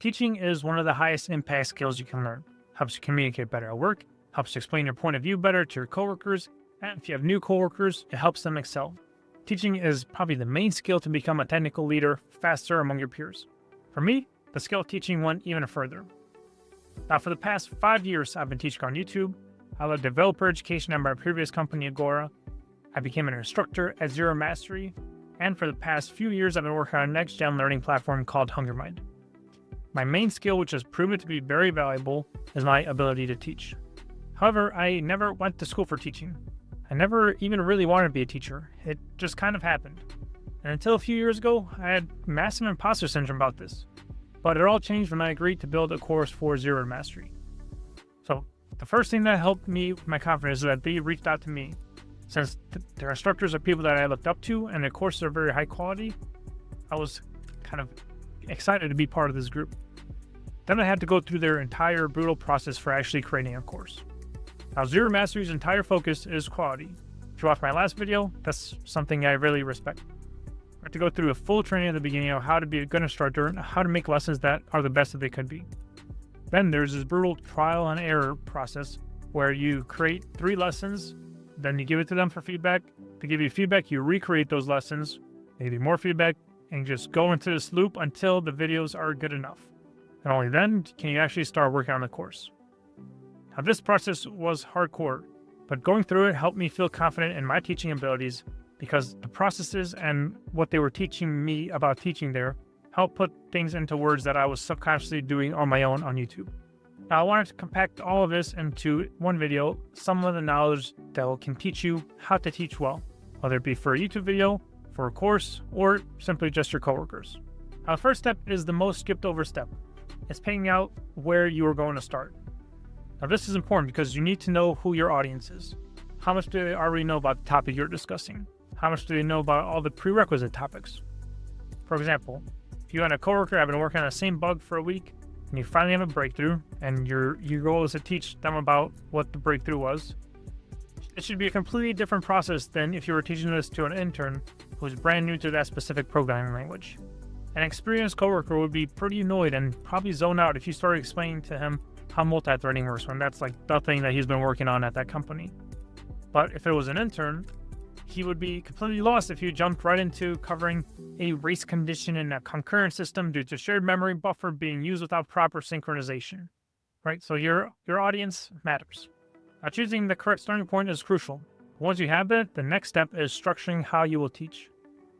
Teaching is one of the highest impact skills you can learn. Helps you communicate better at work, helps you explain your point of view better to your coworkers, and if you have new coworkers, it helps them excel. Teaching is probably the main skill to become a technical leader faster among your peers. For me, the skill of teaching went even further. Now, for the past 5 years, I've been teaching on YouTube. I led developer education at my previous company, Agora. I became an instructor at Zero Mastery. And for the past few years, I've been working on a next-gen learning platform called HungerMind. My main skill, which has proven to be very valuable, is my ability to teach. However, I never went to school for teaching. I never even really wanted to be a teacher. It just kind of happened. And until a few years ago, I had massive imposter syndrome about this. But it all changed when I agreed to build a course for Zero Mastery. So the first thing that helped me with my confidence is that they reached out to me. Since their instructors are people that I looked up to and their courses are very high quality, I was kind of excited to be part of this group. Then I had to go through their entire brutal process for actually creating a course. Now, Zero Mastery's entire focus is quality. If you watched my last video, that's something I really respect. I had to go through a full training at the beginning of how to be a good instructor and how to make lessons that are the best that they could be. Then there's this brutal trial and error process where you create 3 lessons, then you give it to them for feedback. To give you feedback, you recreate those lessons, maybe more feedback, and just go into this loop until the videos are good enough. And only then can you actually start working on the course. Now, this process was hardcore, but going through it helped me feel confident in my teaching abilities because the processes and what they were teaching me about teaching there helped put things into words that I was subconsciously doing on my own on YouTube. Now, I wanted to compact all of this into one video, some of the knowledge that can teach you how to teach well, whether it be for a YouTube video, for a course, or simply just your coworkers. Now, the first step is the most skipped over step. It's picking out where you are going to start. Now, this is important because you need to know who your audience is. How much do they already know about the topic you're discussing? How much do they know about all the prerequisite topics? For example, if you and a coworker have been working on the same bug for a week, and you finally have a breakthrough, and your goal is to teach them about what the breakthrough was, it should be a completely different process than if you were teaching this to an intern who's brand new to that specific programming language. An experienced coworker would be pretty annoyed and probably zone out if you started explaining to him how multi-threading works when that's like the thing that he's been working on at that company. But if it was an intern, he would be completely lost if you jumped right into covering a race condition in a concurrent system due to shared memory buffer being used without proper synchronization, right? So your audience matters. Now, choosing the correct starting point is crucial. Once you have that, the next step is structuring how you will teach.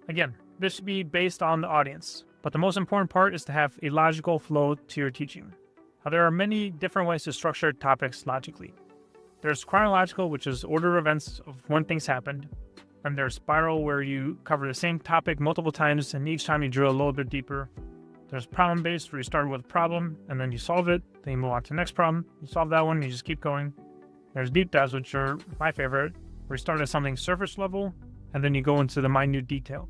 Again, this should be based on the audience, but the most important part is to have a logical flow to your teaching. Now, there are many different ways to structure topics logically. There's chronological, which is order of events of when things happened. And there's spiral, where you cover the same topic multiple times, and each time you drill a little bit deeper. There's problem-based, where you start with a problem, and then you solve it. Then you move on to the next problem. You solve that one, and you just keep going. There's deep dives, which are my favorite, where you start at something surface level, and then you go into the minute detail.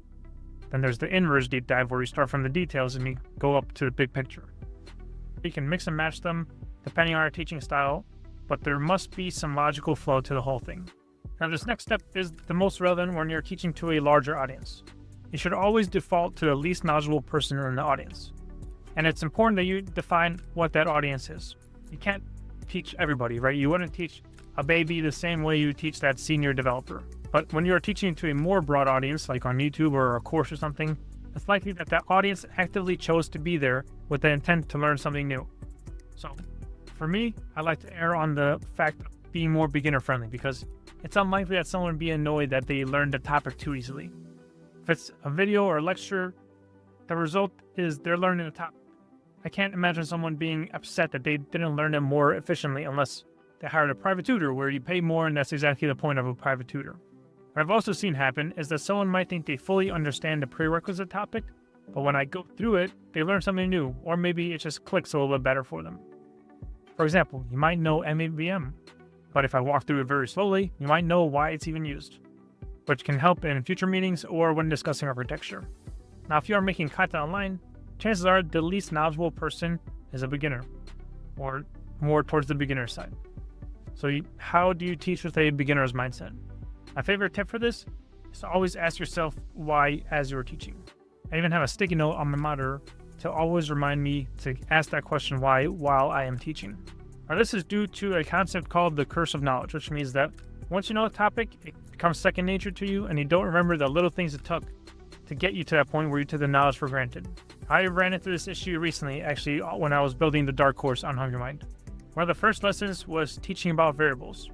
Then there's the inverse deep dive, where you start from the details, and you go up to the big picture. You can mix and match them, depending on our teaching style, but there must be some logical flow to the whole thing. Now, this next step is the most relevant when you're teaching to a larger audience. You should always default to the least knowledgeable person in the audience. And it's important that you define what that audience is. You can't teach everybody, right? You wouldn't teach a baby the same way you teach that senior developer. But when you're teaching to a more broad audience, like on YouTube or a course or something, it's likely that that audience actively chose to be there with the intent to learn something new. So, for me, I like to err on the fact of being more beginner-friendly because it's unlikely that someone would be annoyed that they learned the topic too easily. If it's a video or a lecture, the result is they're learning the topic. I can't imagine someone being upset that they didn't learn it more efficiently unless they hired a private tutor where you pay more, and that's exactly the point of a private tutor. What I've also seen happen is that someone might think they fully understand the prerequisite topic, but when I go through it, they learn something new, or maybe it just clicks a little bit better for them. For example, you might know MAVM, but if I walk through it very slowly, you might know why it's even used, which can help in future meetings or when discussing architecture. Now, if you are making content online, chances are the least knowledgeable person is a beginner, or more towards the beginner side. So how do you teach with a beginner's mindset? My favorite tip for this is to always ask yourself why as you're teaching. I even have a sticky note on my monitor to always remind me to ask that question why while I am teaching. Now, this is due to a concept called the curse of knowledge, which means that once you know a topic, it becomes second nature to you, and you don't remember the little things it took to get you to that point where you took the knowledge for granted. I ran into this issue recently, actually, when I was building the Dark course on Hungry Mind. One of the first lessons was teaching about variables.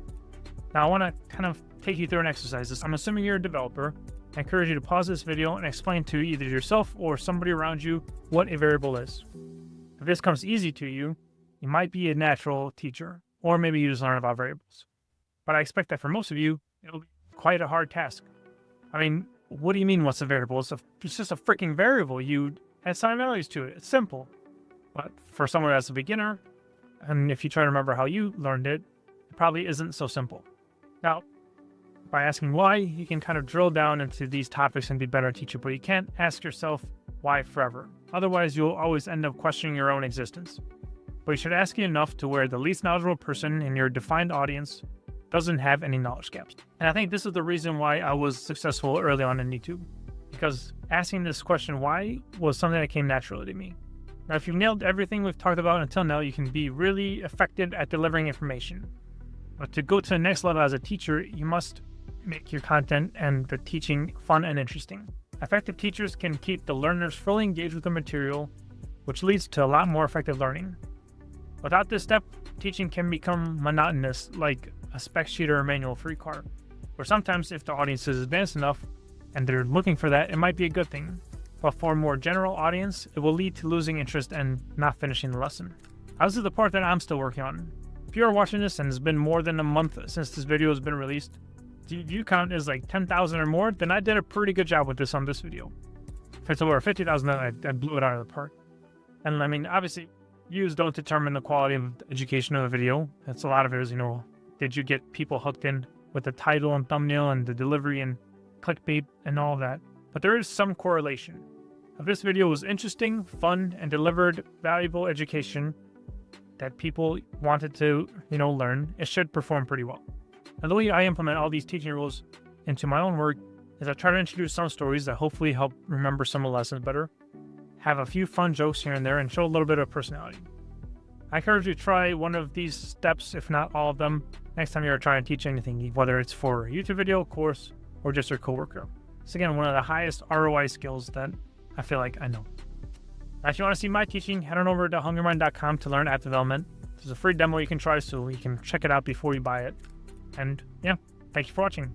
Now, I want to kind of take you through an exercise. I'm assuming you're a developer. I encourage you to pause this video and explain to either yourself or somebody around you what a variable is. If this comes easy to you, you might be a natural teacher, or maybe you just learn about variables. But I expect that for most of you, it'll be quite a hard task. I mean, what do you mean what's a variable? It's just a freaking variable. You assign values to it. It's simple. But for someone that's a beginner, and if you try to remember how you learned it, it probably isn't so simple. Now, by asking why, you can kind of drill down into these topics and be better at teacher, but you can't ask yourself why forever. Otherwise, you'll always end up questioning your own existence. But you should ask it enough to where the least knowledgeable person in your defined audience doesn't have any knowledge gaps. And I think this is the reason why I was successful early on in YouTube, because asking this question why was something that came naturally to me. Now, if you've nailed everything we've talked about until now, you can be really effective at delivering information. But to go to the next level as a teacher, you must make your content and the teaching fun and interesting. Effective teachers can keep the learners fully engaged with the material, which leads to a lot more effective learning. Without this step, teaching can become monotonous, like a spec sheet or a manual for your car, where sometimes if the audience is advanced enough and they're looking for that, it might be a good thing. But for a more general audience, it will lead to losing interest and not finishing the lesson. This is the part that I'm still working on. If you are watching this and it's been more than a month since this video has been released, the view count is like 10,000 or more, then I did a pretty good job with this on this video. If it's over 50,000, then I blew it out of the park. And I mean, obviously, views don't determine the quality of the education of a video. That's a lot of it is, did you get people hooked in with the title and thumbnail and the delivery and clickbait and all of that? But there is some correlation. If this video was interesting, fun, and delivered valuable education that people wanted to, learn, it should perform pretty well. And the way I implement all these teaching rules into my own work is I try to introduce some stories that hopefully help remember some of the lessons better, have a few fun jokes here and there, and show a little bit of personality. I encourage you to try one of these steps, if not all of them, next time you're trying to teach anything, whether it's for a YouTube video, course, or just your coworker. It's again one of the highest ROI skills that I feel like I know. Now, if you want to see my teaching, head on over to hungrymind.com to learn app development. There's a free demo you can try, so you can check it out before you buy it. And yeah, thank you for watching.